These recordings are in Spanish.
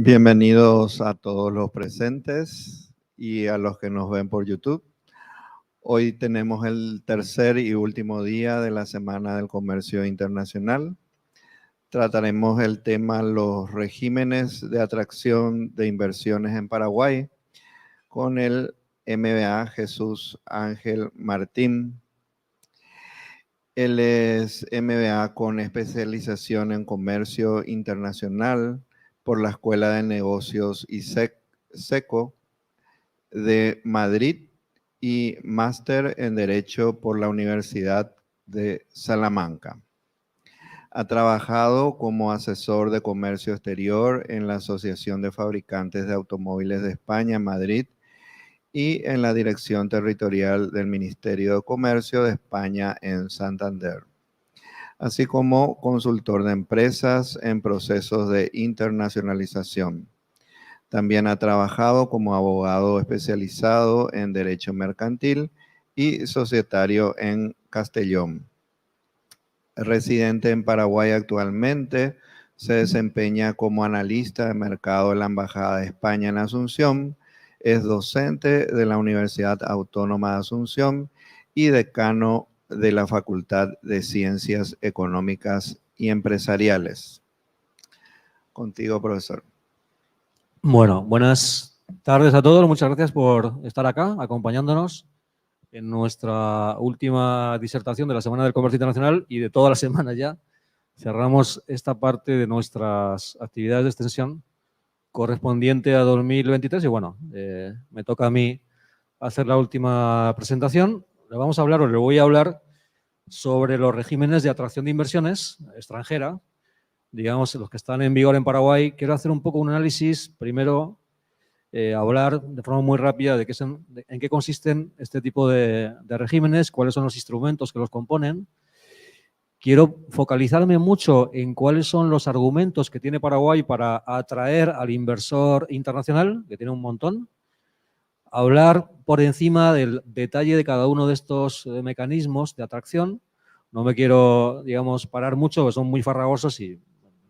Bienvenidos a todos los presentes y a los que nos ven por YouTube. Hoy tenemos el tercer y último día de la Semana del Comercio Internacional. Trataremos el tema los regímenes de atracción de inversiones en Paraguay con el MBA Jesús Ángel Martín. Él es MBA con especialización en comercio internacional por la Escuela de Negocios SECO de Madrid y máster en Derecho por la Universidad de Salamanca. Ha trabajado como asesor de comercio exterior en la Asociación de Fabricantes de Automóviles de España, Madrid, y en la Dirección Territorial del Ministerio de Comercio de España en Santander, así como consultor de empresas en procesos de internacionalización. También ha trabajado como abogado especializado en Derecho Mercantil y societario en Castellón. Residente en Paraguay actualmente, se desempeña como analista de mercado en la Embajada de España en Asunción, es docente de la Universidad Autónoma de Asunción y decano de la Facultad de Ciencias Económicas y Empresariales. Contigo, profesor. Bueno, buenas tardes a todos. Muchas gracias por estar acá acompañándonos en nuestra última disertación de la Semana del Comercio Internacional y de toda la semana ya. Cerramos esta parte de nuestras actividades de extensión correspondiente a 2023 y bueno, me toca a mí hacer la última presentación. Le vamos a hablar, o le voy a hablar sobre los regímenes de atracción de inversiones extranjera, digamos, los que están en vigor en Paraguay. Quiero hacer un poco un análisis, primero hablar de forma muy rápida de en qué consisten este tipo de regímenes, cuáles son los instrumentos que los componen. Quiero focalizarme mucho en cuáles son los argumentos que tiene Paraguay para atraer al inversor internacional, que tiene un montón. Hablar por encima del detalle de cada uno de estos mecanismos de atracción. No me quiero, digamos, parar mucho, porque son muy farragosos y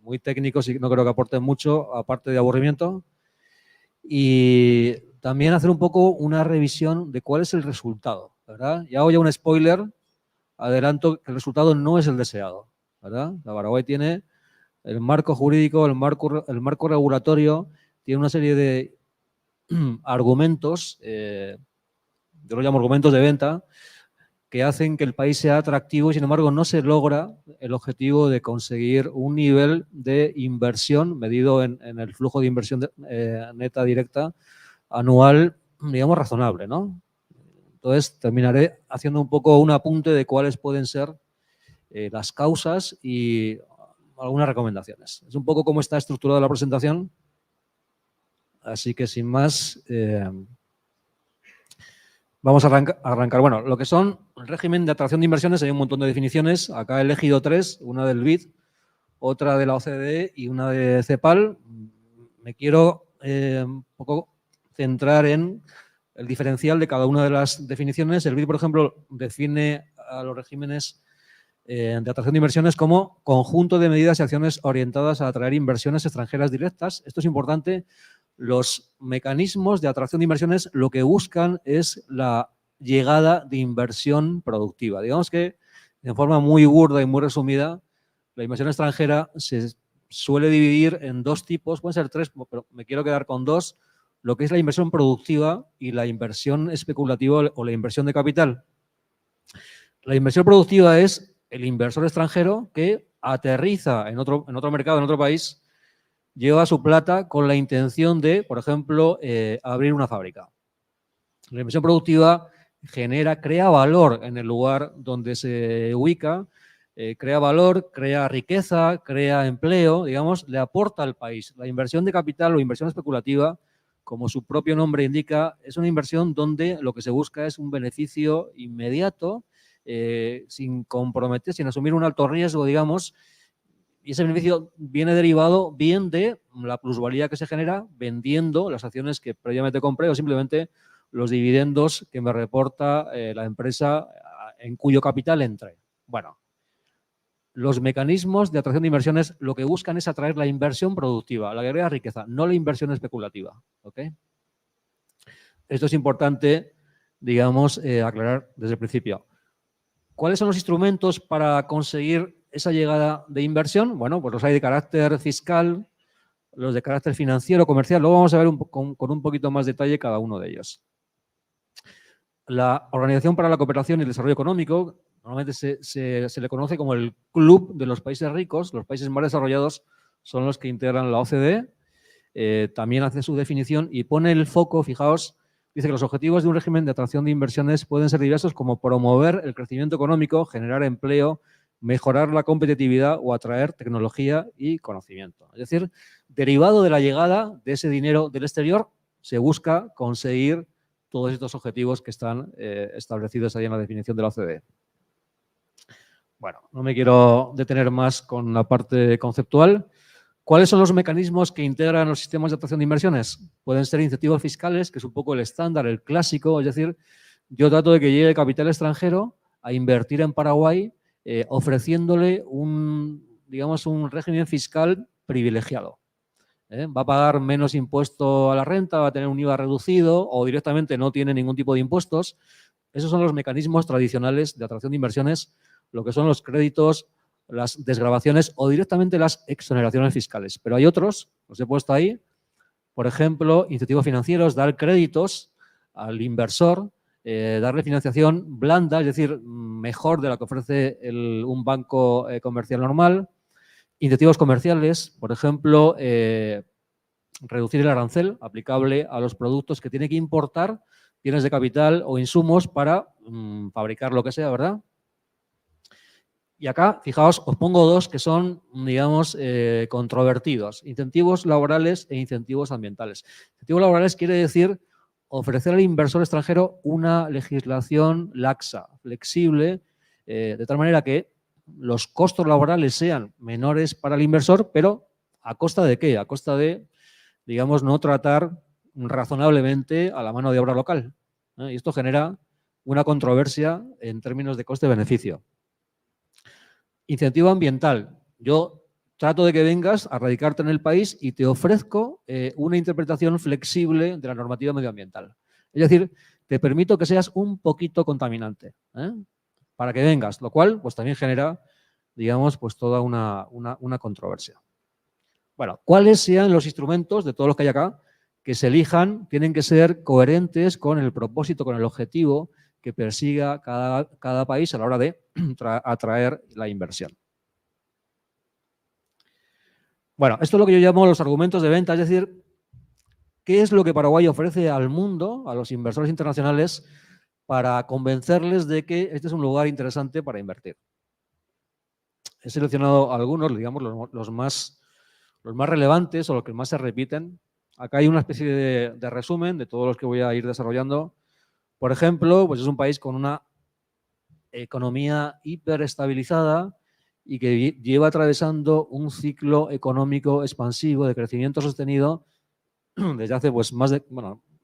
muy técnicos y no creo que aporten mucho, aparte de aburrimiento. Y también hacer un poco una revisión de cuál es el resultado, ¿verdad? Ya hago ya un spoiler, adelanto que el resultado no es el deseado, ¿verdad? La Paraguay tiene el marco jurídico, el marco regulatorio, tiene una serie de argumentos, yo los llamo argumentos de venta, que hacen que el país sea atractivo y, sin embargo, no se logra el objetivo de conseguir un nivel de inversión medido en el flujo de inversión neta directa anual, digamos, razonable, ¿no? Entonces, terminaré haciendo un poco un apunte de cuáles pueden ser las causas y algunas recomendaciones. Es un poco cómo está estructurada la presentación. Así que, sin más, vamos a arrancar. Bueno, lo que son el régimen de atracción de inversiones, hay un montón de definiciones. Acá he elegido tres, una del BID, otra de la OCDE y una de CEPAL. Me quiero un poco centrar en el diferencial de cada una de las definiciones. El BID, por ejemplo, define a los regímenes de atracción de inversiones como conjunto de medidas y acciones orientadas a atraer inversiones extranjeras directas. Esto es importante. Los mecanismos de atracción de inversiones lo que buscan es la llegada de inversión productiva. Digamos que, de forma muy burda y muy resumida, la inversión extranjera se suele dividir en dos tipos, pueden ser tres, pero me quiero quedar con dos: lo que es la inversión productiva y la inversión especulativa o la inversión de capital. La inversión productiva es el inversor extranjero que aterriza en otro mercado, en otro país, lleva su plata con la intención de, por ejemplo, abrir una fábrica. La inversión productiva crea valor en el lugar donde se ubica, crea valor, crea riqueza, crea empleo, digamos, le aporta al país. La inversión de capital o inversión especulativa, como su propio nombre indica, es una inversión donde lo que se busca es un beneficio inmediato, sin comprometer, sin asumir un alto riesgo, digamos, y ese beneficio viene derivado bien de la plusvalía que se genera vendiendo las acciones que previamente compré o simplemente los dividendos que me reporta la empresa en cuyo capital entré. Bueno, los mecanismos de atracción de inversiones lo que buscan es atraer la inversión productiva, la que crea riqueza, no la inversión especulativa. ¿Okay? Esto es importante, digamos, aclarar desde el principio. ¿Cuáles son los instrumentos para conseguir esa llegada de inversión? Bueno, pues los hay de carácter fiscal, los de carácter financiero, comercial. Luego vamos a ver con un poquito más detalle cada uno de ellos. La Organización para la Cooperación y el Desarrollo Económico, normalmente se le conoce como el Club de los Países Ricos. Los países más desarrollados son los que integran la OCDE. También hace su definición y pone el foco, fijaos, dice que los objetivos de un régimen de atracción de inversiones pueden ser diversos, como promover el crecimiento económico, generar empleo, mejorar la competitividad o atraer tecnología y conocimiento. Es decir, derivado de la llegada de ese dinero del exterior, se busca conseguir todos estos objetivos que están establecidos ahí en la definición de la OCDE. Bueno, no me quiero detener más con la parte conceptual. ¿Cuáles son los mecanismos que integran los sistemas de atracción de inversiones? Pueden ser incentivos fiscales, que es un poco el estándar, el clásico, es decir, yo trato de que llegue capital extranjero a invertir en Paraguay ofreciéndole digamos, un régimen fiscal privilegiado. Va a pagar menos impuesto a la renta, va a tener un IVA reducido o directamente no tiene ningún tipo de impuestos. Esos son los mecanismos tradicionales de atracción de inversiones, lo que son los créditos, las desgravaciones o directamente las exoneraciones fiscales. Pero hay otros, los he puesto ahí, por ejemplo, incentivos financieros, dar créditos al inversor, darle financiación blanda, es decir, mejor de la que ofrece un banco comercial normal. Incentivos comerciales, por ejemplo, reducir el arancel aplicable a los productos que tiene que importar, bienes de capital o insumos para fabricar lo que sea, ¿verdad? Y acá, fijaos, os pongo dos que son, digamos, controvertidos. Incentivos laborales e incentivos ambientales. Incentivos laborales quiere decir ofrecer al inversor extranjero una legislación laxa, flexible, de tal manera que los costos laborales sean menores para el inversor, pero ¿a costa de qué? A costa de, digamos, no tratar razonablemente a la mano de obra local. Y esto genera una controversia en términos de coste-beneficio. Incentivo ambiental. Yo trato de que vengas a radicarte en el país y te ofrezco una interpretación flexible de la normativa medioambiental. Es decir, te permito que seas un poquito contaminante para que vengas, lo cual pues también genera, digamos, pues toda una controversia. Bueno, ¿cuáles sean los instrumentos de todos los que hay acá que se elijan? Tienen que ser coherentes con el propósito, con el objetivo que persiga cada país a la hora de atraer la inversión. Bueno, esto es lo que yo llamo los argumentos de venta, es decir, ¿qué es lo que Paraguay ofrece al mundo, a los inversores internacionales, para convencerles de que este es un lugar interesante para invertir? He seleccionado algunos, digamos, los más relevantes o los que más se repiten. Acá hay una especie de resumen de todos los que voy a ir desarrollando. Por ejemplo, pues es un país con una economía hiperestabilizada y que lleva atravesando un ciclo económico expansivo de crecimiento sostenido desde hace pues más de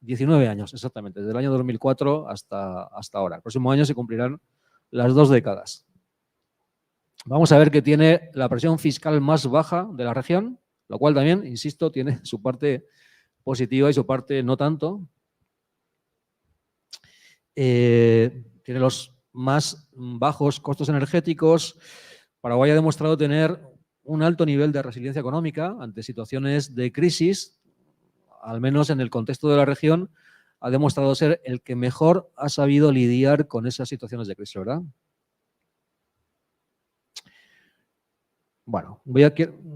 19 años exactamente, desde el año 2004 hasta ahora. El próximo año se cumplirán las 2 décadas. Vamos a ver que tiene la presión fiscal más baja de la región, lo cual también, insisto, tiene su parte positiva y su parte no tanto. Tiene los más bajos costos energéticos. Paraguay ha demostrado tener un alto nivel de resiliencia económica ante situaciones de crisis, al menos en el contexto de la región, ha demostrado ser el que mejor ha sabido lidiar con esas situaciones de crisis, ¿verdad? Bueno,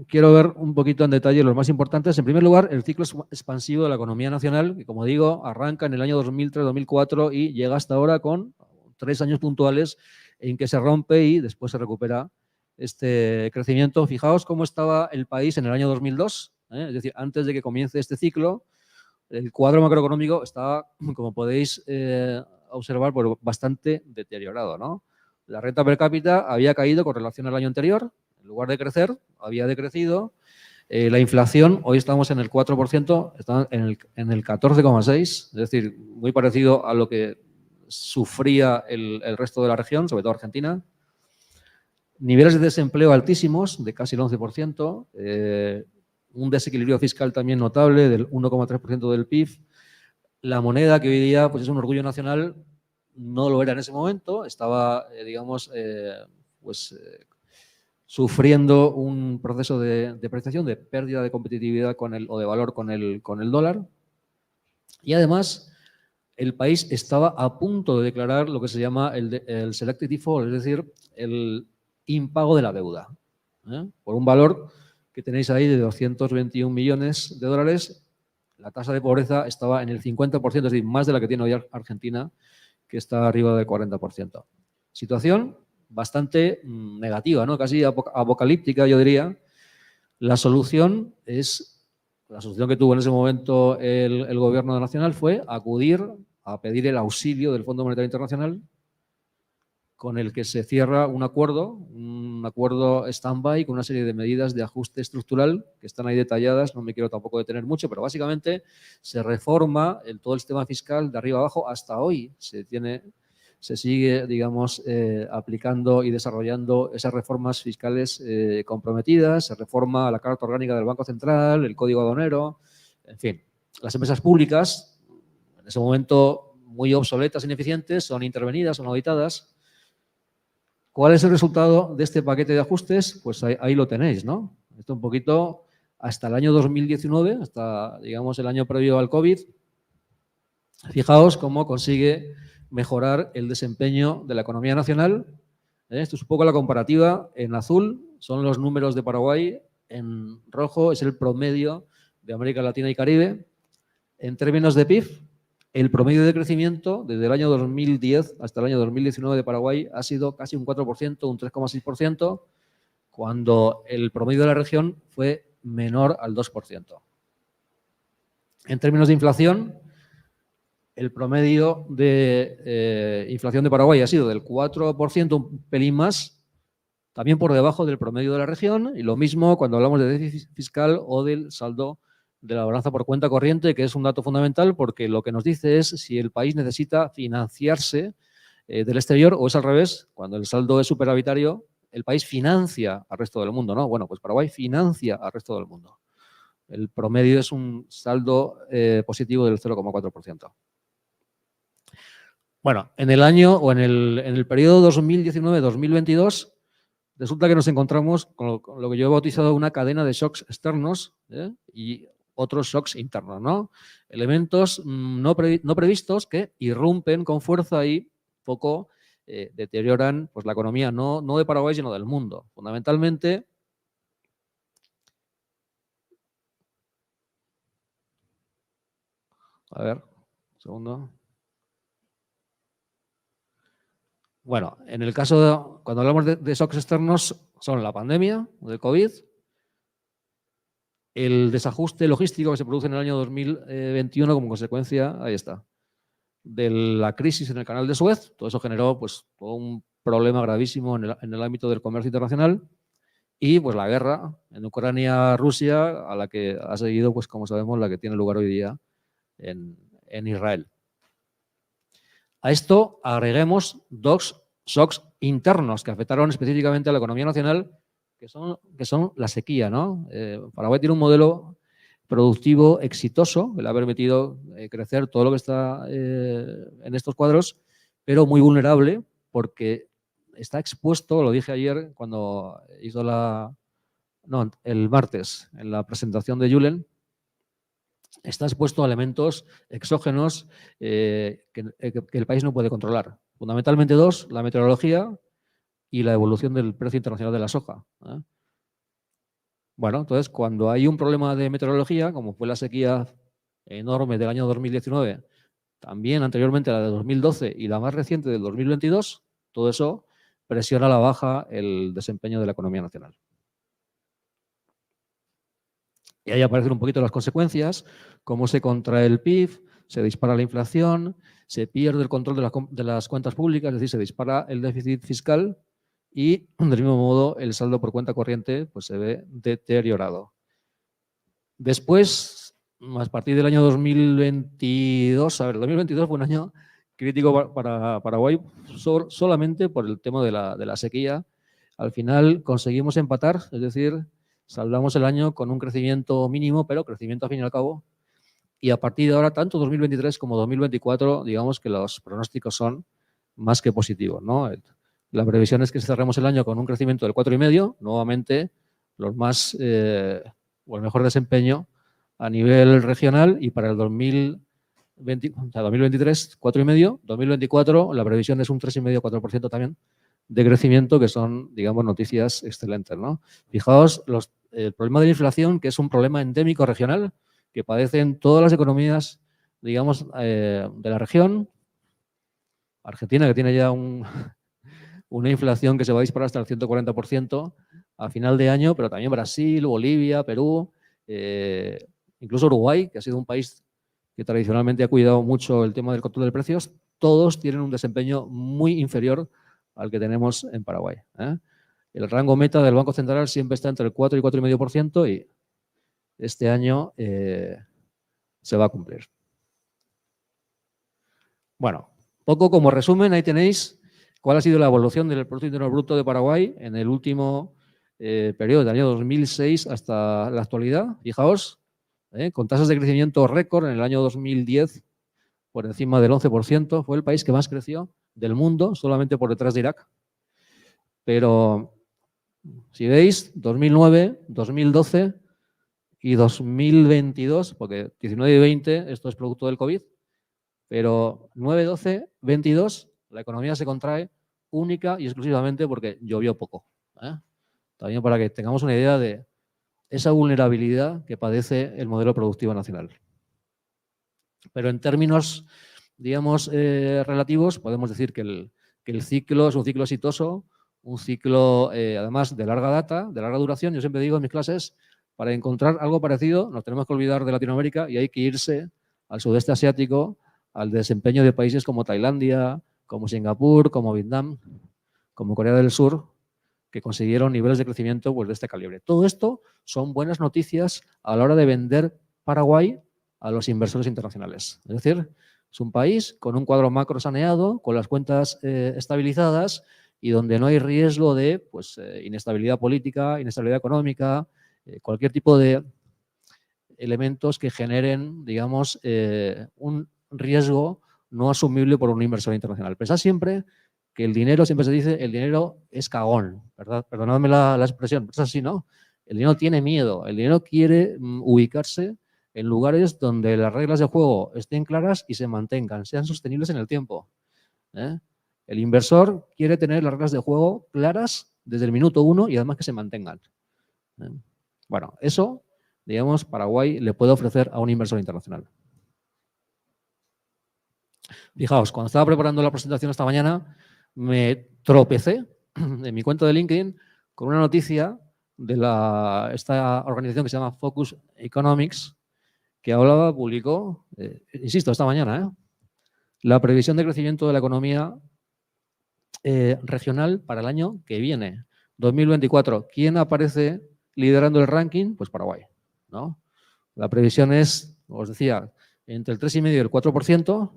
quiero ver un poquito en detalle los más importantes. En primer lugar, el ciclo expansivo de la economía nacional, que como digo, arranca en el año 2003-2004 y llega hasta ahora con 3 años puntuales en que se rompe y después se recupera este crecimiento. Fijaos cómo estaba el país en el año 2002, es decir, antes de que comience este ciclo. El cuadro macroeconómico estaba, como podéis observar, pues bastante deteriorado, ¿no? La renta per cápita había caído con relación al año anterior. En lugar de crecer, había decrecido. La inflación, hoy estamos en el 4%, está en el 14,6%, es decir, muy parecido a lo que sufría el resto de la región, sobre todo Argentina. Niveles de desempleo altísimos, de casi el 11%, un desequilibrio fiscal también notable del 1,3% del PIB. La moneda, que hoy día pues, es un orgullo nacional, no lo era en ese momento, estaba, sufriendo un proceso de depreciación, de pérdida de competitividad o de valor con el dólar. Y además, el país estaba a punto de declarar lo que se llama el selective default, es decir, el impago de la deuda, por un valor que tenéis ahí de 221 millones de dólares. La tasa de pobreza estaba en el 50%, es decir, más de la que tiene hoy Argentina, que está arriba del 40%. Situación bastante negativa, ¿no? Casi apocalíptica, yo diría. La solución que tuvo en ese momento el gobierno nacional fue acudir a pedir el auxilio del Fondo Monetario Internacional, con el que se cierra un acuerdo stand-by con una serie de medidas de ajuste estructural que están ahí detalladas, no me quiero tampoco detener mucho, pero básicamente se reforma todo el sistema fiscal de arriba abajo. Hasta hoy se sigue, digamos, aplicando y desarrollando esas reformas fiscales comprometidas. Se reforma la Carta Orgánica del Banco Central, el Código Aduanero, en fin. Las empresas públicas, en ese momento muy obsoletas, ineficientes, son intervenidas, son auditadas. ¿Cuál es el resultado de este paquete de ajustes? Pues ahí lo tenéis, ¿no? Esto un poquito hasta el año 2019, hasta, digamos, el año previo al COVID. Fijaos cómo consigue mejorar el desempeño de la economía nacional. Esto es un poco la comparativa. En azul son los números de Paraguay, en rojo es el promedio de América Latina y Caribe. En términos de PIB, el promedio de crecimiento desde el año 2010 hasta el año 2019 de Paraguay ha sido casi un 4%, un 3,6%, cuando el promedio de la región fue menor al 2%. En términos de inflación, el promedio de inflación de Paraguay ha sido del 4%, un pelín más, también por debajo del promedio de la región, y lo mismo cuando hablamos de déficit fiscal o del saldo de la balanza por cuenta corriente, que es un dato fundamental porque lo que nos dice es si el país necesita financiarse del exterior o es al revés. Cuando el saldo es superavitario, el país financia al resto del mundo, ¿no? Bueno, pues Paraguay financia al resto del mundo. El promedio es un saldo positivo del 0,4%. Bueno, en el año o en el periodo 2019-2022 resulta que nos encontramos con lo que yo he bautizado una cadena de shocks externos y otros shocks internos, ¿no? Elementos no previstos que irrumpen con fuerza y poco deterioran pues, la economía, no de Paraguay, sino del mundo. Fundamentalmente, a ver, un segundo. Bueno, en el caso cuando hablamos de shocks externos, son la pandemia de COVID, el desajuste logístico que se produce en el año 2021 como consecuencia, ahí está, de la crisis en el canal de Suez. Todo eso generó pues, todo un problema gravísimo en el ámbito del comercio internacional y pues, la guerra en Ucrania-Rusia, a la que ha seguido, pues, como sabemos, la que tiene lugar hoy día en Israel. A esto agreguemos dos shocks internos que afectaron específicamente a la economía nacional, que son la sequía, ¿no? Paraguay tiene un modelo productivo exitoso que le ha permitido crecer todo lo que está en estos cuadros, pero muy vulnerable porque está expuesto, lo dije ayer cuando hizo el martes, en la presentación de Julen, está expuesto a elementos exógenos que el país no puede controlar. Fundamentalmente dos, la meteorología y la evolución del precio internacional de la soja. Bueno, entonces, cuando hay un problema de meteorología, como fue la sequía enorme del año 2019, también anteriormente la de 2012 y la más reciente del 2022, todo eso presiona a la baja el desempeño de la economía nacional. Y ahí aparecen un poquito las consecuencias, cómo se contrae el PIB, se dispara la inflación, se pierde el control de las cuentas públicas, es decir, se dispara el déficit fiscal y, del mismo modo, el saldo por cuenta corriente pues, se ve deteriorado. Después, a partir del año 2022, el 2022 fue un año crítico para Paraguay solamente por el tema de la sequía. al final conseguimos empatar, es decir, saldamos el año con un crecimiento mínimo, pero crecimiento al fin y al cabo. Y a partir de ahora, tanto 2023 como 2024, digamos que los pronósticos son más que positivos, ¿no? La previsión es que cerremos el año con un crecimiento del 4,5, nuevamente los más o el mejor desempeño a nivel regional, y para el 2023, 4,5, 2024 la previsión es un 3,5, 4% también de crecimiento, que son, digamos, noticias excelentes, ¿no? Fijaos, el problema de la inflación, que es un problema endémico regional, que padecen todas las economías, digamos, de la región. Argentina, que tiene ya una inflación que se va a disparar hasta el 140% a final de año, pero también Brasil, Bolivia, Perú, incluso Uruguay, que ha sido un país que tradicionalmente ha cuidado mucho el tema del control de precios, todos tienen un desempeño muy inferior al que tenemos en Paraguay. El rango meta del Banco Central siempre está entre el 4 y 4,5%, y este año se va a cumplir. Bueno, poco como resumen, ahí tenéis cuál ha sido la evolución del Producto Interno Bruto de Paraguay en el último periodo, del año 2006 hasta la actualidad. Fijaos, con tasas de crecimiento récord en el año 2010, por encima del 11%, fue el país que más creció del mundo, solamente por detrás de Irak. Pero, si veis, 2009, 2012 y 2022, porque 19 y 20, esto es producto del COVID, pero 9, 12, 22, la economía se contrae única y exclusivamente porque llovió poco. También para que tengamos una idea de esa vulnerabilidad que padece el modelo productivo nacional. Pero en términos, digamos, relativos, podemos decir que el ciclo es un ciclo exitoso, un ciclo, además, de larga data, de larga duración. Yo siempre digo en mis clases, para encontrar algo parecido nos tenemos que olvidar de Latinoamérica y hay que irse al sudeste asiático, al desempeño de países como Tailandia, como Singapur, como Vietnam, como Corea del Sur, que consiguieron niveles de crecimiento pues, de este calibre. Todo esto son buenas noticias a la hora de vender Paraguay a los inversores internacionales. Es decir, es un país con un cuadro macro saneado, con las cuentas estabilizadas y donde no hay riesgo de pues, inestabilidad política, inestabilidad económica, cualquier tipo de elementos que generen, digamos, un riesgo no asumible por un inversor internacional. Pensad siempre que el dinero, siempre se dice, el dinero es cagón, ¿verdad? Perdonadme la expresión, pero es así, ¿no? El dinero tiene miedo, el dinero quiere ubicarse en lugares donde las reglas de juego estén claras y se mantengan, sean sostenibles en el tiempo. El inversor quiere tener las reglas de juego claras desde el minuto 1 y además que se mantengan. Bueno, eso, digamos, Paraguay le puede ofrecer a un inversor internacional. Fijaos, cuando estaba preparando la presentación esta mañana, me tropecé en mi cuenta de LinkedIn con una noticia de esta organización que se llama Focus Economics, que publicó, insisto, esta mañana, la previsión de crecimiento de la economía regional para el año que viene, 2024. ¿Quién aparece liderando el ranking? Pues Paraguay, ¿no? La previsión es, os decía, entre el 3,5 y el 4%,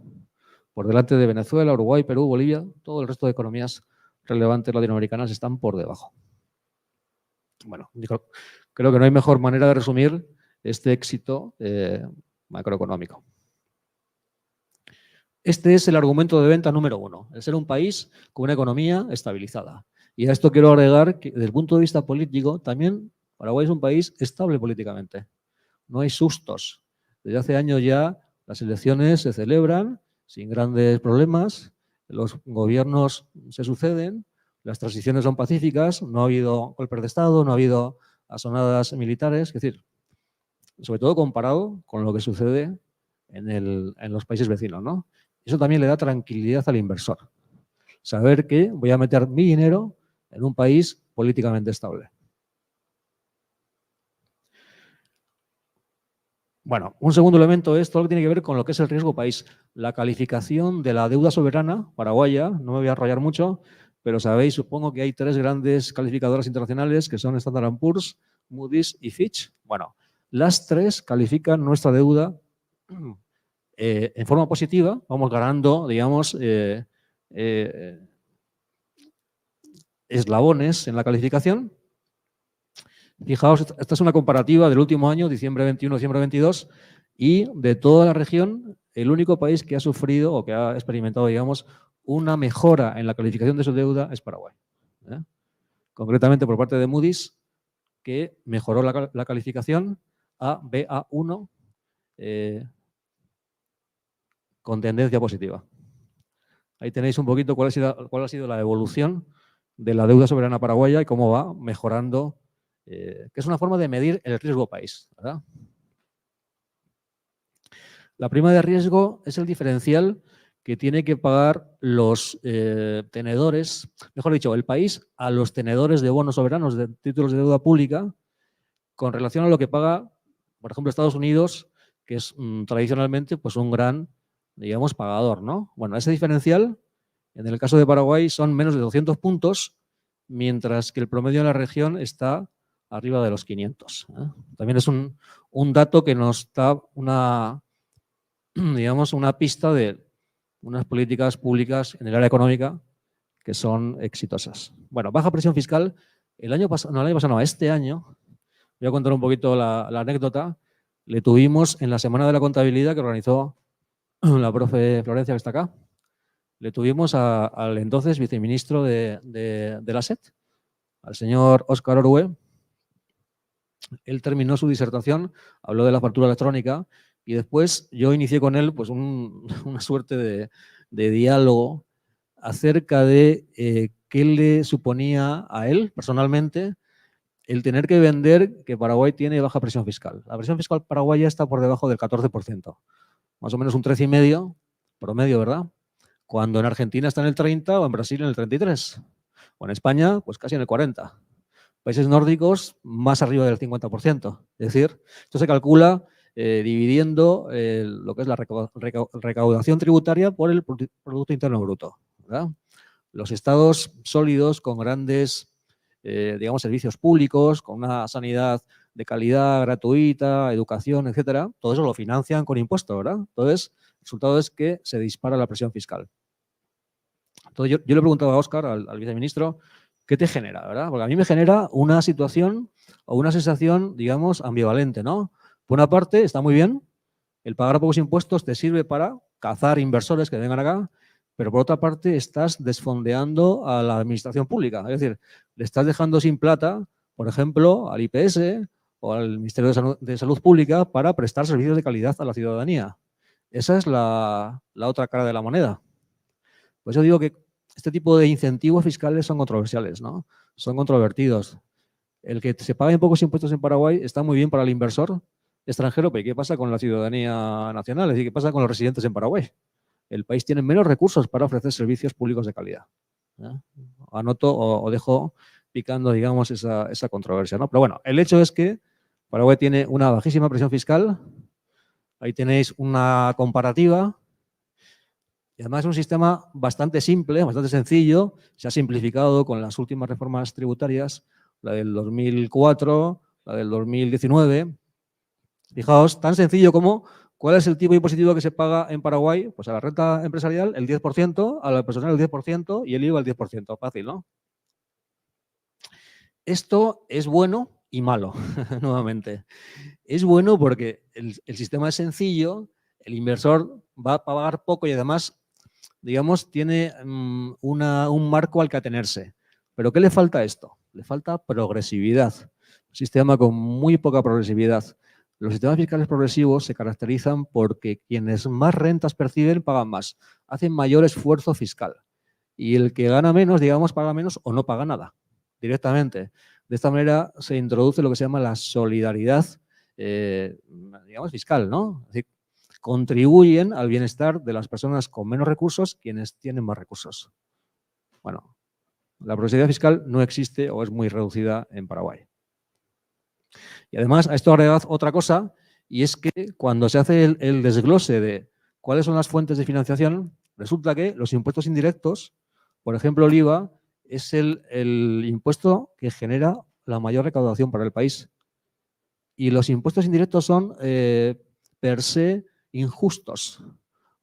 por delante de Venezuela, Uruguay, Perú, Bolivia. Todo el resto de economías relevantes latinoamericanas están por debajo. Bueno, creo que no hay mejor manera de resumir este éxito macroeconómico. Este es el argumento de venta número 1, el ser un país con una economía estabilizada. Y a esto quiero agregar que desde el punto de vista político, también Paraguay es un país estable políticamente. No hay sustos. Desde hace años ya las elecciones se celebran sin grandes problemas, los gobiernos se suceden, las transiciones son pacíficas, no ha habido golpes de Estado, no ha habido asonadas militares, es decir, sobre todo comparado con lo que sucede en los países vecinos, ¿no? Eso también le da tranquilidad al inversor. Saber que voy a meter mi dinero en un país políticamente estable. Bueno, un segundo elemento es todo lo que tiene que ver con lo que es el riesgo país. La calificación de la deuda soberana paraguaya, no me voy a enrollar mucho, pero sabéis, supongo que hay 3 grandes calificadoras internacionales que son Standard & Poor's, Moody's y Fitch. Bueno, las 3 califican nuestra deuda en forma positiva, vamos ganando, digamos, eslabones en la calificación. Fijaos, esta es una comparativa del último año, diciembre 21, diciembre 22, y de toda la región, el único país que ha sufrido o que ha experimentado, digamos, una mejora en la calificación de su deuda es Paraguay. Concretamente por parte de Moody's, que mejoró la calificación a Ba1 con tendencia positiva. Ahí tenéis un poquito cuál ha sido la evolución de la deuda soberana paraguaya y cómo va mejorando, que es una forma de medir el riesgo país, ¿verdad? La prima de riesgo es el diferencial que tiene que pagar los tenedores, mejor dicho, el país a los tenedores de bonos soberanos, de títulos de deuda pública, con relación a lo que paga, por ejemplo, Estados Unidos, que es tradicionalmente pues, un gran, digamos, pagador, ¿no? Bueno, ese diferencial, en el caso de Paraguay, son menos de 200 puntos, mientras que el promedio en la región está arriba de los 500. También es un dato que nos da una, digamos, una pista de unas políticas públicas en el área económica que son exitosas. Bueno, baja presión fiscal. Este año, voy a contar un poquito la anécdota, le tuvimos en la Semana de la Contabilidad que organizó la profe Florencia, que está acá, le tuvimos al entonces viceministro de la SET, al señor Óscar Orue. Él terminó su disertación, habló de la factura electrónica y después yo inicié con él pues una suerte de diálogo acerca de qué le suponía a él personalmente el tener que vender que Paraguay tiene baja presión fiscal. La presión fiscal paraguaya está por debajo del 14%, más o menos un 13,5% promedio, ¿verdad? Cuando en Argentina está en el 30% o en Brasil en el 33%, o en España pues casi en el 40%. Países nórdicos más arriba del 50%. Es decir, esto se calcula dividiendo lo que es la recaudación tributaria por el Producto Interno Bruto, ¿verdad? Los estados sólidos con grandes, digamos, servicios públicos, con una sanidad de calidad gratuita, educación, etcétera, todo eso lo financian con impuestos, ¿verdad? Entonces, el resultado es que se dispara la presión fiscal. Entonces, yo le preguntaba a Óscar, al viceministro, ¿qué te genera, verdad? Porque a mí me genera una situación o una sensación, digamos, ambivalente, ¿no? Por una parte, está muy bien, el pagar pocos impuestos te sirve para cazar inversores que vengan acá, pero por otra parte estás desfondeando a la administración pública. Es decir, le estás dejando sin plata, por ejemplo, al IPS o al Ministerio de Salud Pública para prestar servicios de calidad a la ciudadanía. Esa es la otra cara de la moneda. Pues yo digo que este tipo de incentivos fiscales son controversiales, ¿no? Son controvertidos. El que se paguen pocos impuestos en Paraguay está muy bien para el inversor extranjero, pero ¿qué pasa con la ciudadanía nacional? Es decir, ¿qué pasa con los residentes en Paraguay? El país tiene menos recursos para ofrecer servicios públicos de calidad. Anoto o dejo picando, digamos, esa controversia, ¿no? Pero bueno, el hecho es que Paraguay tiene una bajísima presión fiscal. Ahí tenéis una comparativa. Y además es un sistema bastante simple, bastante sencillo. Se ha simplificado con las últimas reformas tributarias, la del 2004, la del 2019. Fijaos, tan sencillo como ¿cuál es el tipo impositivo que se paga en Paraguay? Pues a la renta empresarial el 10%, a la personal el 10% y el IVA el 10%. Fácil, ¿no? Esto es bueno y malo, nuevamente. Es bueno porque el sistema es sencillo, el inversor va a pagar poco y además, digamos, tiene un marco al que atenerse. ¿Pero qué le falta a esto? Le falta progresividad. Un sistema con muy poca progresividad. Los sistemas fiscales progresivos se caracterizan porque quienes más rentas perciben pagan más, hacen mayor esfuerzo fiscal. Y el que gana menos, digamos, paga menos o no paga nada directamente. De esta manera se introduce lo que se llama la solidaridad, digamos, fiscal, ¿no? Es decir, contribuyen al bienestar de las personas con menos recursos quienes tienen más recursos. Bueno, la progresividad fiscal no existe o es muy reducida en Paraguay. Y además a esto agregad otra cosa, y es que cuando se hace el desglose de cuáles son las fuentes de financiación, resulta que los impuestos indirectos, por ejemplo el IVA, es el impuesto que genera la mayor recaudación para el país. Y los impuestos indirectos son per se injustos,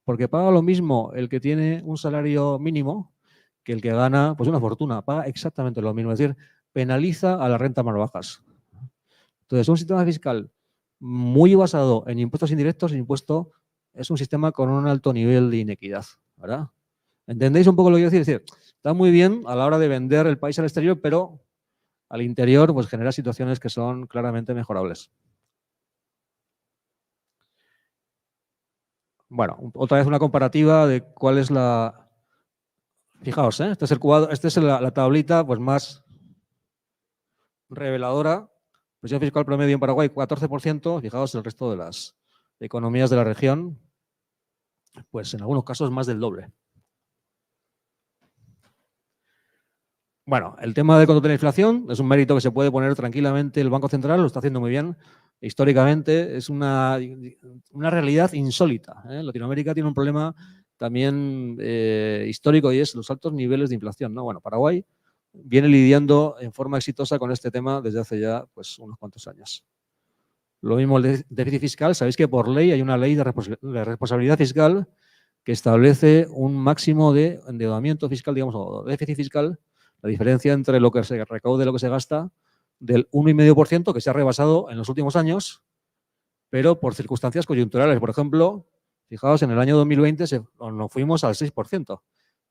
porque paga lo mismo el que tiene un salario mínimo que el que gana pues una fortuna paga exactamente lo mismo, es decir, penaliza a las rentas más bajas. Entonces, un sistema fiscal muy basado en impuestos indirectos, es un sistema con un alto nivel de inequidad, ¿verdad? ¿Entendéis un poco lo que quiero decir? Es decir, está muy bien a la hora de vender el país al exterior, pero al interior pues genera situaciones que son claramente mejorables. Bueno, otra vez una comparativa de cuál es la... Fijaos, este es el cuadro, esta es la tablita pues más reveladora. Presión fiscal promedio en Paraguay, 14%. Fijaos, el resto de las economías de la región, pues en algunos casos más del doble. Bueno, el tema de control de la inflación es un mérito que se puede poner tranquilamente el Banco Central, lo está haciendo muy bien. Históricamente es una realidad insólita. Latinoamérica tiene un problema también histórico y es los altos niveles de inflación, ¿no? Bueno, Paraguay viene lidiando en forma exitosa con este tema desde hace ya pues, unos cuantos años. Lo mismo el déficit fiscal. Sabéis que por ley hay una ley de responsabilidad fiscal que establece un máximo de endeudamiento fiscal, digamos, o déficit fiscal, la diferencia entre lo que se recaude y lo que se gasta, del 1,5% que se ha rebasado en los últimos años, pero por circunstancias coyunturales. Por ejemplo, fijaos, en el año 2020 nos fuimos al 6%.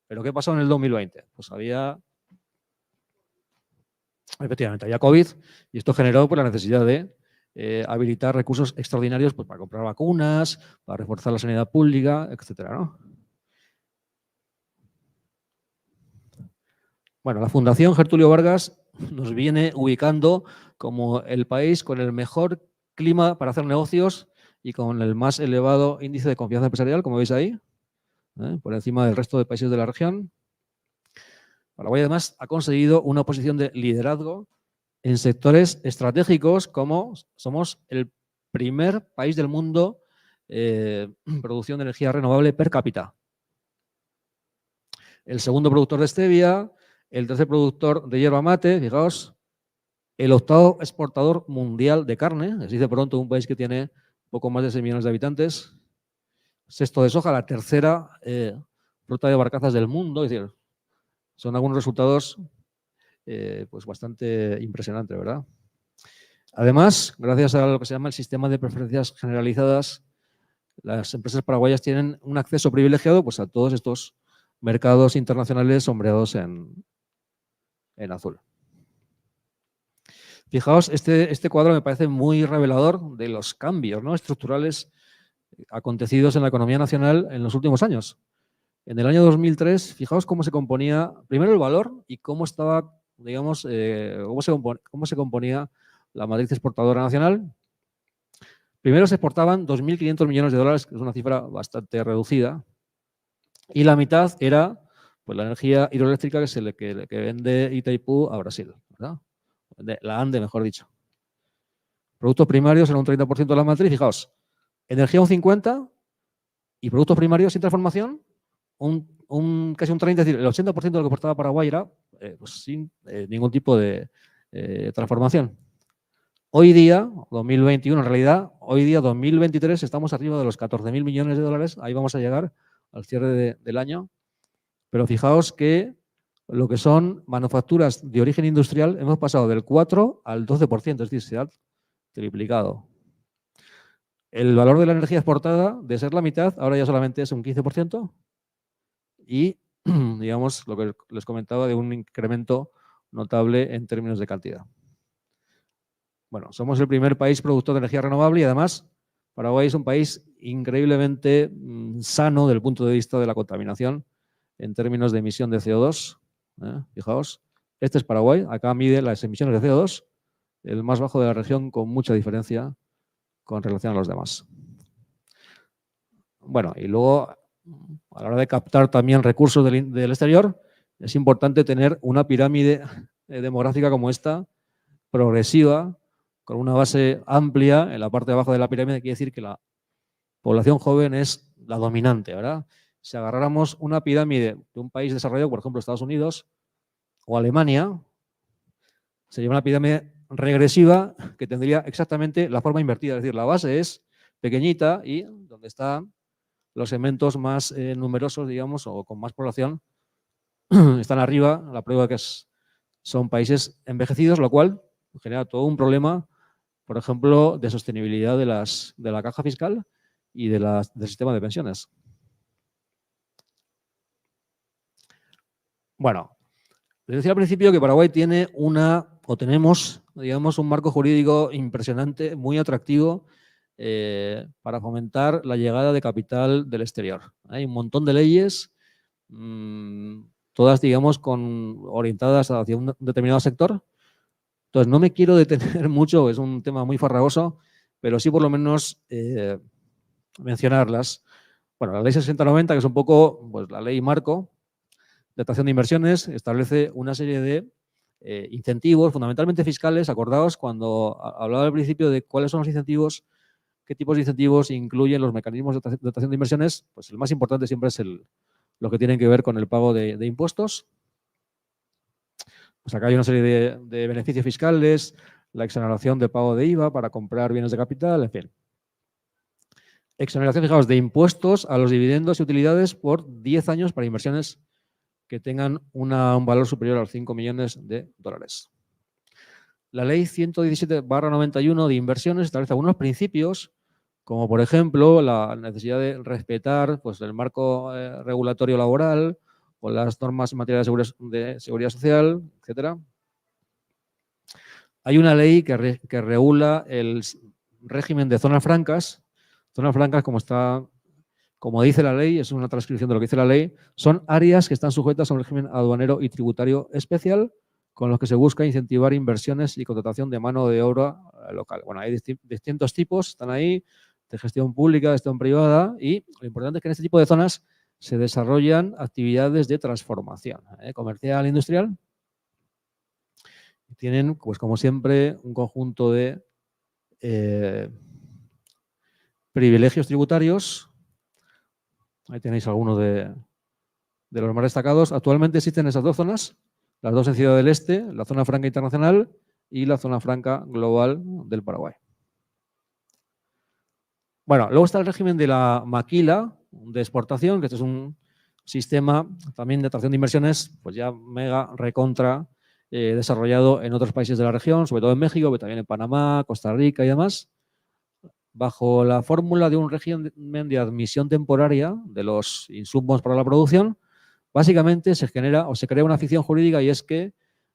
¿Pero qué pasó en el 2020? Pues efectivamente, había COVID y esto generó pues, la necesidad de habilitar recursos extraordinarios pues, para comprar vacunas, para reforzar la sanidad pública, etcétera, ¿no? Bueno, la Fundación Gertulio Vargas nos viene ubicando como el país con el mejor clima para hacer negocios y con el más elevado índice de confianza empresarial, como veis ahí, por encima del resto de países de la región. Paraguay además ha conseguido una posición de liderazgo en sectores estratégicos como somos el primer país del mundo en producción de energía renovable per cápita. El segundo productor de stevia, el tercer productor de yerba mate, fijaos, el octavo exportador mundial de carne, es decir, de pronto un país que tiene poco más de 6 millones de habitantes. Sexto de soja, la tercera fruta de barcazas del mundo, es decir, son algunos resultados pues bastante impresionantes, ¿verdad? Además, gracias a lo que se llama el sistema de preferencias generalizadas, las empresas paraguayas tienen un acceso privilegiado pues, a todos estos mercados internacionales sombreados en azul. Fijaos, este cuadro me parece muy revelador de los cambios, ¿no?, estructurales acontecidos en la economía nacional en los últimos años. En el año 2003, fijaos cómo se componía, primero el valor y cómo estaba, digamos, cómo se componía la matriz exportadora nacional. Primero se exportaban 2.500 millones de dólares, que es una cifra bastante reducida, y la mitad era pues, la energía hidroeléctrica que vende Itaipú a Brasil, ¿verdad? La ANDE, mejor dicho. Productos primarios eran un 30% de la matriz, fijaos, energía un 50% y productos primarios sin transformación casi un 30%, es decir, el 80% de lo que exportaba Paraguay era pues, sin ningún tipo de transformación. Hoy día, 2021 en realidad, hoy día 2023 estamos arriba de los 14.000 millones de dólares, ahí vamos a llegar al cierre del año, pero fijaos que lo que son manufacturas de origen industrial hemos pasado del 4 al 12%, es decir, se ha triplicado. El valor de la energía exportada, de ser la mitad, ahora ya solamente es un 15% y, digamos, lo que les comentaba de un incremento notable en términos de cantidad. Bueno, somos el primer país productor de energía renovable y además Paraguay es un país increíblemente sano desde el punto de vista de la contaminación en términos de emisión de CO2. Fijaos, este es Paraguay, acá mide las emisiones de CO2, el más bajo de la región con mucha diferencia con relación a los demás. Bueno, y luego a la hora de captar también recursos del exterior, es importante tener una pirámide demográfica como esta, progresiva, con una base amplia en la parte de abajo de la pirámide, quiere decir que la población joven es la dominante, ¿verdad? Si agarráramos una pirámide de un país desarrollado, por ejemplo Estados Unidos o Alemania, sería una pirámide regresiva que tendría exactamente la forma invertida, es decir, la base es pequeñita y donde están los segmentos más numerosos, digamos, o con más población, están arriba, la prueba que son países envejecidos, lo cual genera todo un problema, por ejemplo, de sostenibilidad de la caja fiscal y del sistema de pensiones. Bueno, les decía al principio que Paraguay tiene tenemos, digamos, un marco jurídico impresionante, muy atractivo para fomentar la llegada de capital del exterior. Hay un montón de leyes, todas, digamos, orientadas hacia un determinado sector. Entonces, no me quiero detener mucho, es un tema muy farragoso, pero sí por lo menos mencionarlas. Bueno, la ley 6090, que es un poco pues, la ley marco de atracción de inversiones, establece una serie de incentivos, fundamentalmente fiscales, acordados cuando hablaba al principio de cuáles son los incentivos, qué tipos de incentivos incluyen los mecanismos de atracción de inversiones. Pues el más importante siempre es lo que tiene que ver con el pago de impuestos. Pues acá hay una serie de beneficios fiscales, la exoneración de pago de IVA para comprar bienes de capital, en fin. Exoneración, fijaos, de impuestos a los dividendos y utilidades por 10 años para inversiones que tengan un valor superior a los 5 millones de dólares. La ley 117/91 de inversiones establece algunos principios, como por ejemplo la necesidad de respetar pues, el marco regulatorio laboral o las normas en materia de seguridad social, etc. Hay una ley que regula el régimen de zonas francas. Zonas francas, como dice la ley, es una transcripción de lo que dice la ley, son áreas que están sujetas a un régimen aduanero y tributario especial con los que se busca incentivar inversiones y contratación de mano de obra local. Bueno, hay distintos tipos, están ahí, de gestión pública, de gestión privada, y lo importante es que en este tipo de zonas se desarrollan actividades de transformación comercial e industrial. Tienen, pues como siempre, un conjunto de privilegios tributarios. Ahí tenéis algunos de los más destacados. Actualmente existen esas dos zonas, las dos en Ciudad del Este, la zona franca internacional y la zona franca global del Paraguay. Bueno, luego está el régimen de la maquila de exportación, que este es un sistema también de atracción de inversiones, pues ya mega recontra desarrollado en otros países de la región, sobre todo en México, pero también en Panamá, Costa Rica y demás. Bajo la fórmula de un régimen de admisión temporaria de los insumos para la producción, básicamente se genera o se crea una ficción jurídica, y es que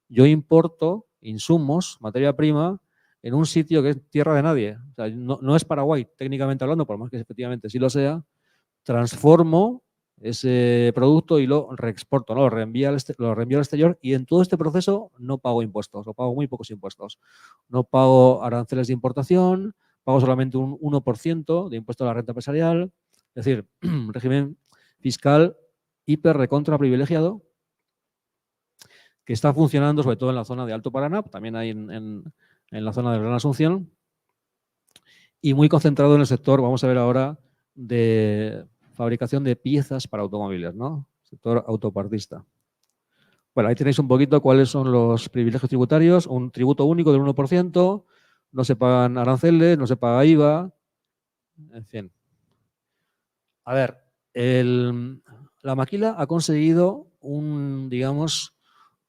yo importo insumos, materia prima, en un sitio que es tierra de nadie. O sea, no es Paraguay, técnicamente hablando, por más que efectivamente sí lo sea, transformo ese producto y lo reexporto, ¿no? Lo reenvío al exterior, y en todo este proceso no pago impuestos, o pago muy pocos impuestos. No pago aranceles de importación, pago solamente un 1% de impuesto a la renta empresarial. Es decir, régimen fiscal hiper recontra privilegiado que está funcionando sobre todo en la zona de Alto Paraná, también hay en la zona de Gran Asunción, y muy concentrado en el sector, vamos a ver ahora, de fabricación de piezas para automóviles, ¿no? Sector autopartista. Bueno, ahí tenéis un poquito cuáles son los privilegios tributarios, un tributo único del 1%, no se pagan aranceles, no se paga IVA, en fin. A ver, la maquila ha conseguido unos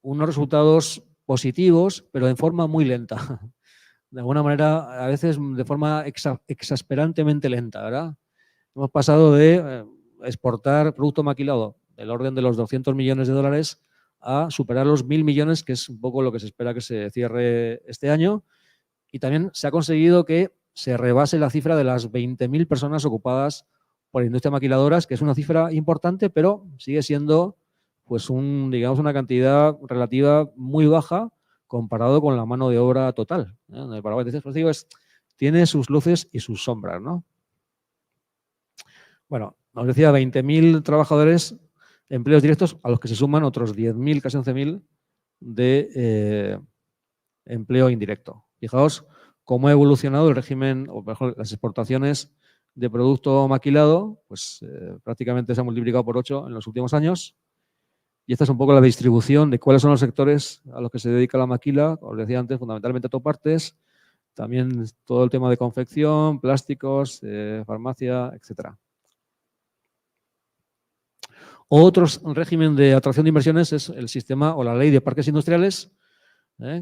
resultados positivos, pero de forma muy lenta. De alguna manera, a veces de forma exasperantemente lenta, ¿verdad? Hemos pasado de exportar producto maquilado del orden de los 200 millones de dólares a superar los 1.000 millones, que es un poco lo que se espera que se cierre este año. Y también se ha conseguido que se rebase la cifra de las 20.000 personas ocupadas por la industria maquiladora, que es una cifra importante, pero sigue siendo pues digamos, una cantidad relativa muy baja comparado con la mano de obra total. En el Paraguay, tiene sus luces y sus sombras, ¿no? Bueno, nos decía 20.000 trabajadores, empleos directos, a los que se suman otros 10.000, casi 11.000 de empleo indirecto. Fijaos cómo ha evolucionado el régimen, o mejor, las exportaciones de producto maquilado, pues prácticamente se ha multiplicado por 8 en los últimos años. Y esta es un poco la distribución de cuáles son los sectores a los que se dedica la maquila, como os decía antes, fundamentalmente autopartes, también todo el tema de confección, plásticos, farmacia, etcétera. Otro régimen de atracción de inversiones es el sistema o la ley de parques industriales.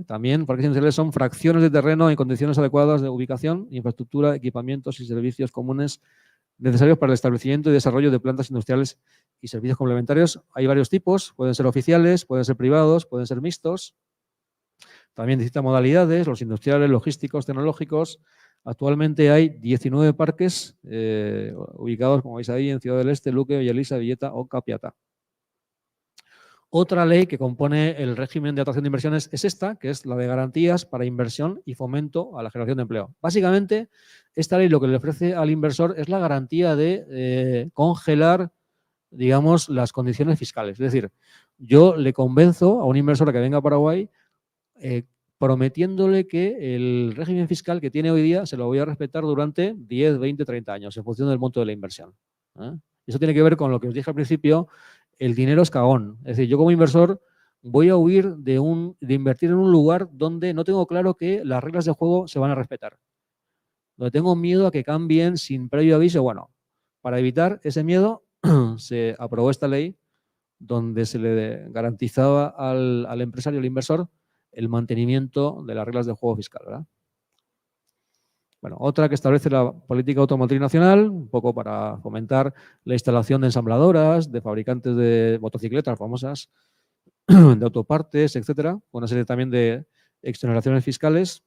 También parques industriales son fracciones de terreno en condiciones adecuadas de ubicación, infraestructura, equipamientos y servicios comunes necesarios para el establecimiento y desarrollo de plantas industriales y servicios complementarios. Hay varios tipos, pueden ser oficiales, pueden ser privados, pueden ser mixtos. También distintas modalidades, los industriales, logísticos, tecnológicos. Actualmente hay 19 parques ubicados, como veis ahí, en Ciudad del Este, Luque, Villalisa, Villeta o Capiatá. Otra ley que compone el régimen de atracción de inversiones es esta, que es la de garantías para inversión y fomento a la generación de empleo. Básicamente, esta ley lo que le ofrece al inversor es la garantía de congelar, digamos, las condiciones fiscales. Es decir, yo le convenzo a un inversor a que venga a Paraguay prometiéndole que el régimen fiscal que tiene hoy día se lo voy a respetar durante 10, 20, 30 años, en función del monto de la inversión. Eso tiene que ver con lo que os dije al principio. El dinero es cagón. Es decir, yo como inversor voy a huir de invertir en un lugar donde no tengo claro que las reglas de juego se van a respetar. Donde tengo miedo a que cambien sin previo aviso. Bueno, para evitar ese miedo se aprobó esta ley donde se le garantizaba al empresario, al inversor, el mantenimiento de las reglas del juego fiscal, ¿verdad? Bueno, otra que establece la política automotriz nacional, un poco para fomentar la instalación de ensambladoras, de fabricantes de motocicletas famosas, de autopartes, etcétera, una serie también de exoneraciones fiscales.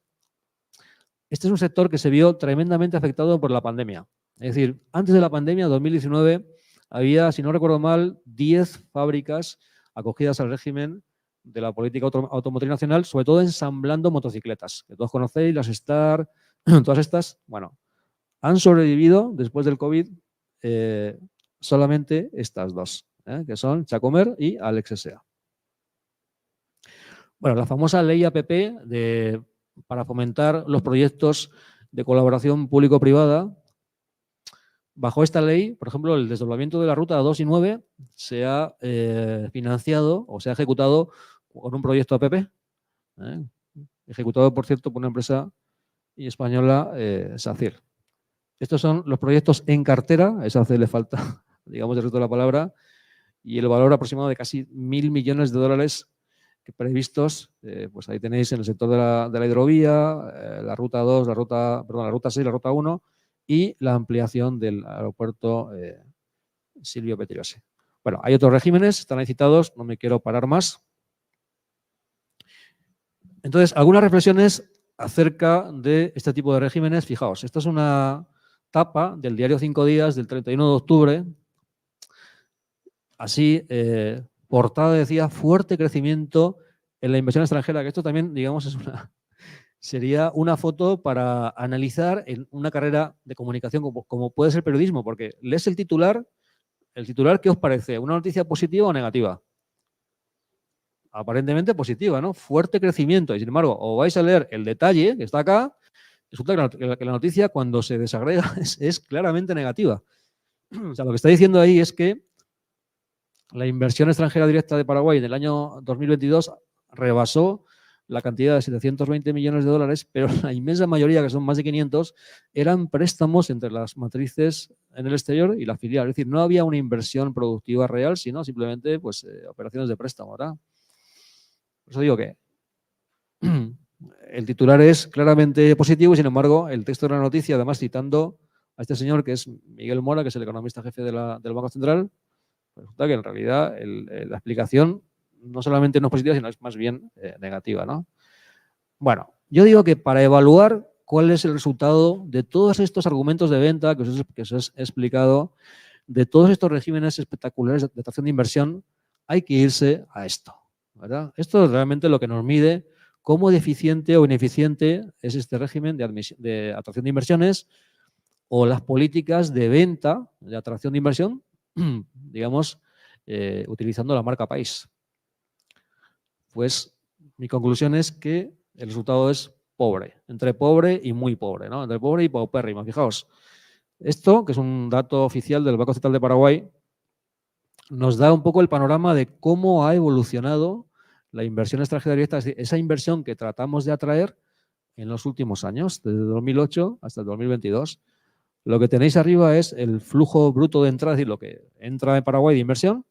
Este es un sector que se vio tremendamente afectado por la pandemia. Es decir, antes de la pandemia, 2019, había, si no recuerdo mal, 10 fábricas acogidas al régimen de la política automotriz nacional, sobre todo ensamblando motocicletas, que todos conocéis, las Star, todas estas, bueno, han sobrevivido después del COVID solamente estas dos, que son Chacomer y Alex S.A. Bueno, la famosa ley APP para fomentar los proyectos de colaboración público-privada. Bajo esta ley, por ejemplo, el desdoblamiento de la ruta 2 y 9 se ha financiado o se ha ejecutado con un proyecto APP, ejecutado, por cierto, por una empresa española, SACIR. Estos son los proyectos en cartera, a SACIR le falta, digamos, el resto de la palabra, y el valor aproximado de casi 1.000 millones de dólares previstos, pues ahí tenéis en el sector de la hidrovía, la ruta 2, la ruta 6, la ruta 1 y la ampliación del aeropuerto Silvio Pettirossi. Bueno, hay otros regímenes, están ahí citados, no me quiero parar más. Entonces, algunas reflexiones acerca de este tipo de regímenes. Fijaos, esta es una tapa del diario 5 Días del 31 de octubre. Así, portada decía fuerte crecimiento en la inversión extranjera, que esto también, digamos, sería una foto para analizar en una carrera de comunicación como puede ser periodismo, porque lees el titular, ¿qué os parece? ¿Una noticia positiva o negativa? Aparentemente positiva, ¿no? Fuerte crecimiento. Y sin embargo, o vais a leer el detalle que está acá, resulta que la noticia cuando se desagrega es claramente negativa. O sea, lo que está diciendo ahí es que la inversión extranjera directa de Paraguay en el año 2022 rebasó la cantidad de 720 millones de dólares, pero la inmensa mayoría, que son más de 500, eran préstamos entre las matrices en el exterior y la filial. Es decir, no había una inversión productiva real, sino simplemente pues, operaciones de préstamo, ¿verdad? Por eso digo que el titular es claramente positivo y, sin embargo, el texto de la noticia, además citando a este señor que es Miguel Mora, que es el economista jefe del Banco Central, resulta que en realidad la explicación no solamente no es positiva, sino es más bien negativa, ¿no? Bueno, yo digo que para evaluar cuál es el resultado de todos estos argumentos de venta que os he explicado, de todos estos regímenes espectaculares de atracción de inversión, hay que irse a esto, ¿verdad? Esto es realmente lo que nos mide cómo deficiente o ineficiente es este régimen de atracción de inversiones o las políticas de venta, de atracción de inversión, digamos, utilizando la marca país. Pues mi conclusión es que el resultado es pobre, entre pobre y muy pobre, ¿no? Entre pobre y paupérrimo. Fijaos, esto, que es un dato oficial del Banco Central de Paraguay, nos da un poco el panorama de cómo ha evolucionado la inversión extranjera directa, es decir, esa inversión que tratamos de atraer en los últimos años, desde 2008 hasta el 2022. Lo que tenéis arriba es el flujo bruto de entrada, es decir, lo que entra en Paraguay de inversión,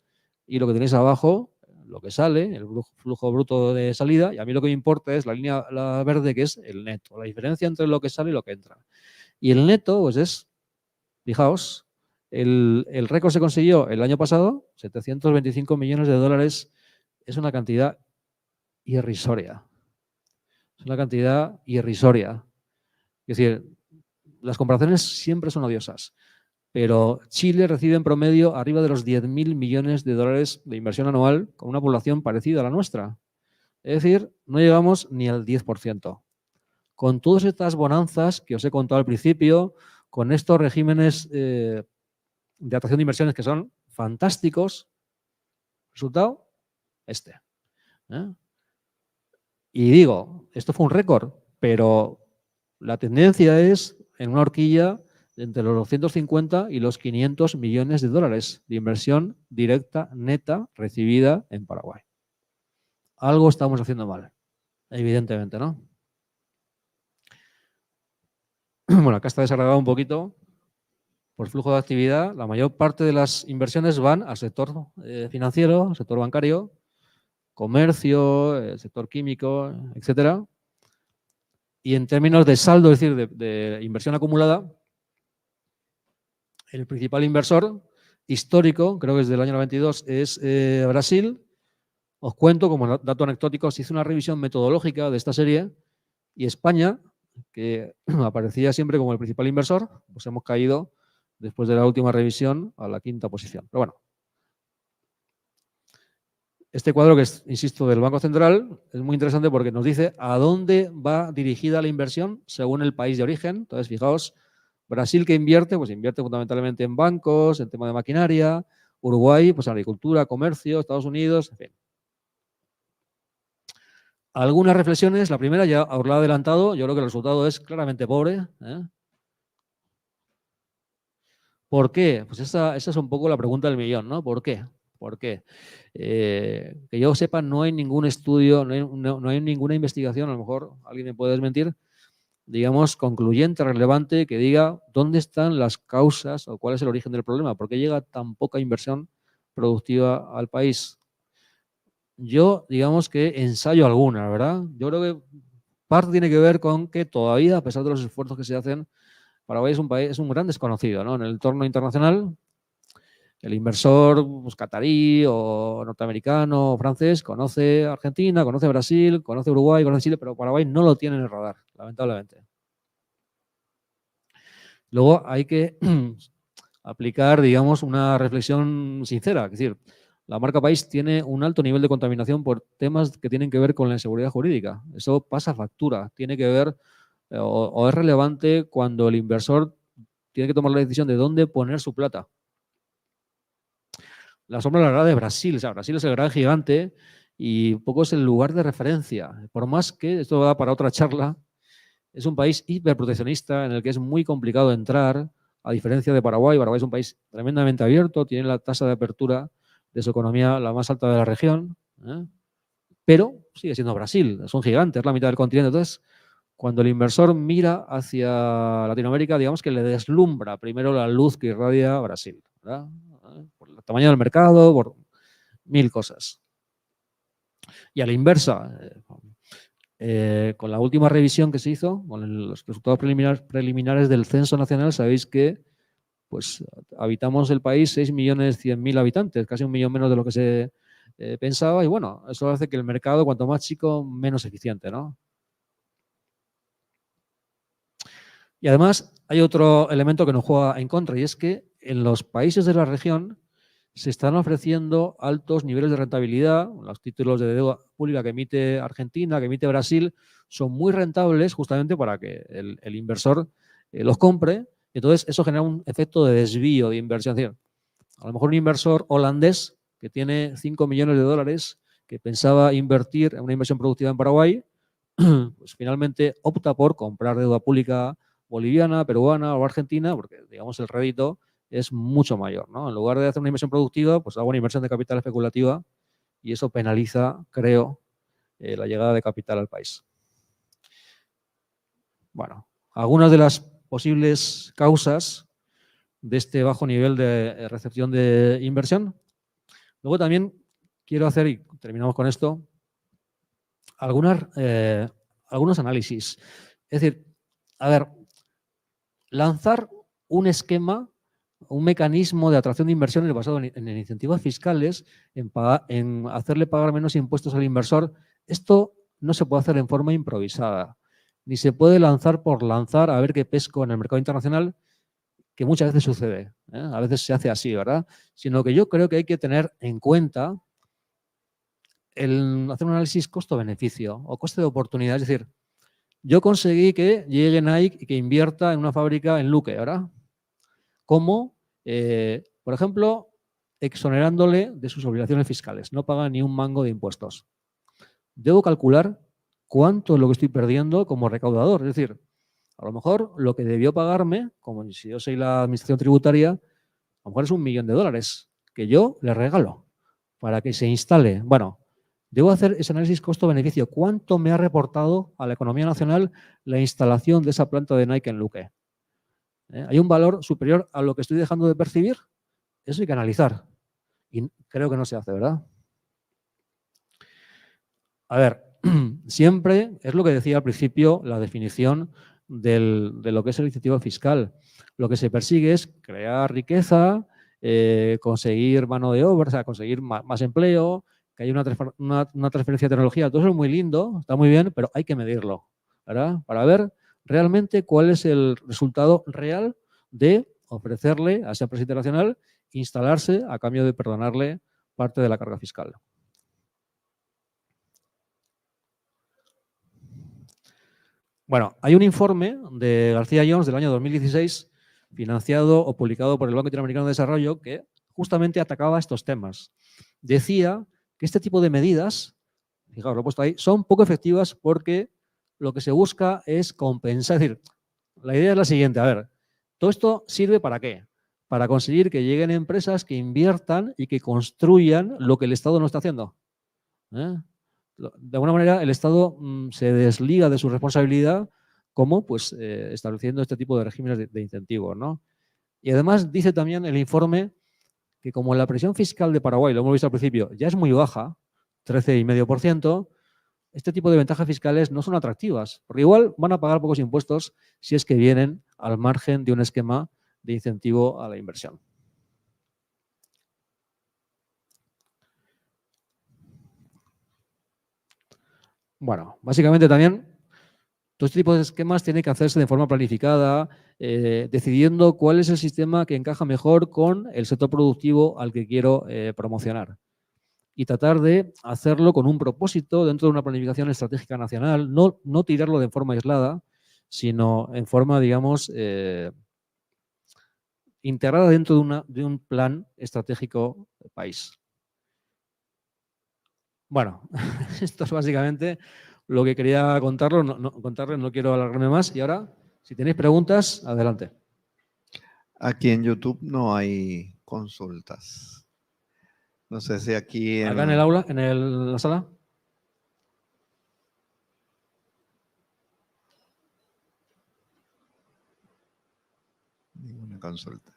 y lo que tenéis abajo, lo que sale, el flujo bruto de salida, y a mí lo que me importa es la línea verde, que es el neto, la diferencia entre lo que sale y lo que entra. Y el neto, pues es, fijaos, el récord se consiguió el año pasado, 725 millones de dólares, es una cantidad irrisoria. Es una cantidad irrisoria. Es decir, las comparaciones siempre son odiosas, pero Chile recibe en promedio arriba de los 10.000 millones de dólares de inversión anual con una población parecida a la nuestra. Es decir, no llegamos ni al 10%. Con todas estas bonanzas que os he contado al principio, con estos regímenes de atracción de inversiones que son fantásticos, resultado, este. Y digo, esto fue un récord, pero la tendencia es en una horquilla entre los 250 y los 500 millones de dólares de inversión directa, neta, recibida en Paraguay. Algo estamos haciendo mal, evidentemente, ¿no? Bueno, acá está desagregado un poquito por flujo de actividad. La mayor parte de las inversiones van al sector financiero, al sector bancario, comercio, sector químico, etcétera. Y en términos de saldo, es decir, de inversión acumulada, el principal inversor histórico, creo que desde el año 92, es Brasil. Os cuento, como dato anecdótico, se hizo una revisión metodológica de esta serie y España, que aparecía siempre como el principal inversor, pues hemos caído después de la última revisión a la 5ª posición. Pero bueno, este cuadro que es, insisto, del Banco Central es muy interesante porque nos dice a dónde va dirigida la inversión según el país de origen. Entonces, fijaos, Brasil, que invierte, pues invierte fundamentalmente en bancos, en tema de maquinaria. Uruguay, pues agricultura, comercio. Estados Unidos, en fin. Algunas reflexiones. La primera, ya os la he adelantado, yo creo que el resultado es claramente pobre. ¿Por qué? Pues esa es un poco la pregunta del millón, ¿no? ¿Por qué? ¿Por qué? Que yo sepa, no hay ningún estudio, no hay ninguna investigación, a lo mejor alguien me puede desmentir, digamos, concluyente, relevante, que diga dónde están las causas o cuál es el origen del problema, por qué llega tan poca inversión productiva al país. Yo, digamos que ensayo alguna, ¿verdad? Yo creo que parte tiene que ver con que todavía, a pesar de los esfuerzos que se hacen, Paraguay es un país, es un gran desconocido, ¿no? En el entorno internacional, el inversor pues, catarí o norteamericano o francés conoce Argentina, conoce Brasil, conoce Uruguay, conoce Chile, pero Paraguay no lo tiene en el radar, lamentablemente. Luego hay que aplicar, digamos, una reflexión sincera. Es decir, la marca país tiene un alto nivel de contaminación por temas que tienen que ver con la inseguridad jurídica. Eso pasa factura. Tiene que ver o es relevante cuando el inversor tiene que tomar la decisión de dónde poner su plata. La sombra la verdad de Brasil. O sea, Brasil es el gran gigante y un poco es el lugar de referencia. Por más que, esto va para otra charla, es un país hiperproteccionista en el que es muy complicado entrar, a diferencia de Paraguay. Paraguay es un país tremendamente abierto, tiene la tasa de apertura de su economía la más alta de la región, pero sigue siendo Brasil, es un gigante, es la mitad del continente. Entonces, cuando el inversor mira hacia Latinoamérica, digamos que le deslumbra primero la luz que irradia Brasil, ¿verdad? Por el tamaño del mercado, por 1000 cosas. Y a la inversa, con la última revisión que se hizo, con los resultados preliminares del Censo Nacional, sabéis que pues, habitamos el país 6.100.000 habitantes, casi 1 millón menos de lo que se pensaba, y bueno, eso hace que el mercado, cuanto más chico, menos eficiente, ¿no? Y además hay otro elemento que nos juega en contra, y es que en los países de la región se están ofreciendo altos niveles de rentabilidad. Los títulos de deuda pública que emite Argentina, que emite Brasil, son muy rentables justamente para que el inversor los compre. Entonces, eso genera un efecto de desvío de inversión. Es decir, a lo mejor un inversor holandés que tiene 5 millones de dólares, que pensaba invertir en una inversión productiva en Paraguay, pues finalmente opta por comprar deuda pública boliviana, peruana o argentina, porque, digamos, el rédito es mucho mayor, ¿no? En lugar de hacer una inversión productiva, pues hago una inversión de capital especulativa y eso penaliza, creo, la llegada de capital al país. Bueno, algunas de las posibles causas de este bajo nivel de recepción de inversión. Luego también quiero hacer, y terminamos con esto, algunos análisis. Es decir, a ver, lanzar un esquema, un mecanismo de atracción de inversiones basado en incentivos fiscales, en hacerle pagar menos impuestos al inversor, esto no se puede hacer en forma improvisada, ni se puede lanzar por lanzar a ver qué pesco en el mercado internacional, que muchas veces sucede, ¿eh? A veces se hace así, ¿verdad? Sino que yo creo que hay que tener en cuenta el hacer un análisis costo-beneficio o coste de oportunidad. Es decir, yo conseguí que llegue Nike y que invierta en una fábrica en Luque, ¿verdad? ¿Cómo? Por ejemplo, exonerándole de sus obligaciones fiscales. No paga ni un mango de impuestos. Debo calcular cuánto es lo que estoy perdiendo como recaudador. Es decir, a lo mejor lo que debió pagarme, como si yo soy la administración tributaria, a lo mejor es $1.000.000 que yo le regalo para que se instale. Bueno, debo hacer ese análisis costo-beneficio. ¿Cuánto me ha reportado a la economía nacional la instalación de esa planta de Nike en Luque? ¿Hay un valor superior a lo que estoy dejando de percibir? Eso hay que analizar. Y creo que no se hace, ¿verdad? A ver, siempre es lo que decía al principio la definición de lo que es el incentivo fiscal. Lo que se persigue es crear riqueza, conseguir mano de obra, o sea, conseguir más empleo, que haya una transferencia de tecnología. Todo eso es muy lindo, está muy bien, pero hay que medirlo, ¿verdad? Para ver realmente cuál es el resultado real de ofrecerle a esa empresa internacional instalarse a cambio de perdonarle parte de la carga fiscal. Bueno, hay un informe de García Jones del año 2016, financiado o publicado por el Banco Interamericano de Desarrollo, que justamente atacaba estos temas. Decía que este tipo de medidas, fijaos, lo he puesto ahí, son poco efectivas porque lo que se busca es compensar. Es decir, la idea es la siguiente, a ver, ¿todo esto sirve para qué? Para conseguir que lleguen empresas que inviertan y que construyan lo que el Estado no está haciendo. ¿Eh? De alguna manera, el Estado se desliga de su responsabilidad como pues, estableciendo este tipo de regímenes de incentivos, ¿no? Y además dice también el informe que como la presión fiscal de Paraguay, lo hemos visto al principio, ya es muy baja, 13,5%, este tipo de ventajas fiscales no son atractivas, porque igual van a pagar pocos impuestos si es que vienen al margen de un esquema de incentivo a la inversión. Bueno, básicamente también todo este tipo de esquemas tiene que hacerse de forma planificada, decidiendo cuál es el sistema que encaja mejor con el sector productivo al que quiero promocionar. Y tratar de hacerlo con un propósito dentro de una planificación estratégica nacional, no tirarlo de forma aislada, sino en forma, digamos, integrada dentro de un plan estratégico del país. Bueno, esto es básicamente lo que quería contarles, no quiero alargarme más. Y ahora, si tenéis preguntas, adelante. Aquí en YouTube no hay consultas. No sé si aquí... ¿Acá en el aula, en la sala? Ninguna consulta.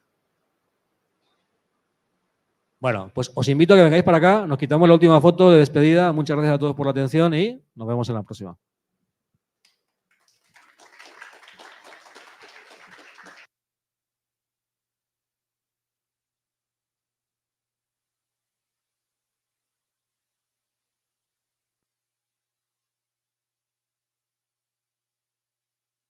Bueno, pues os invito a que vengáis para acá, nos quitamos la última foto de despedida. Muchas gracias a todos por la atención y nos vemos en la próxima.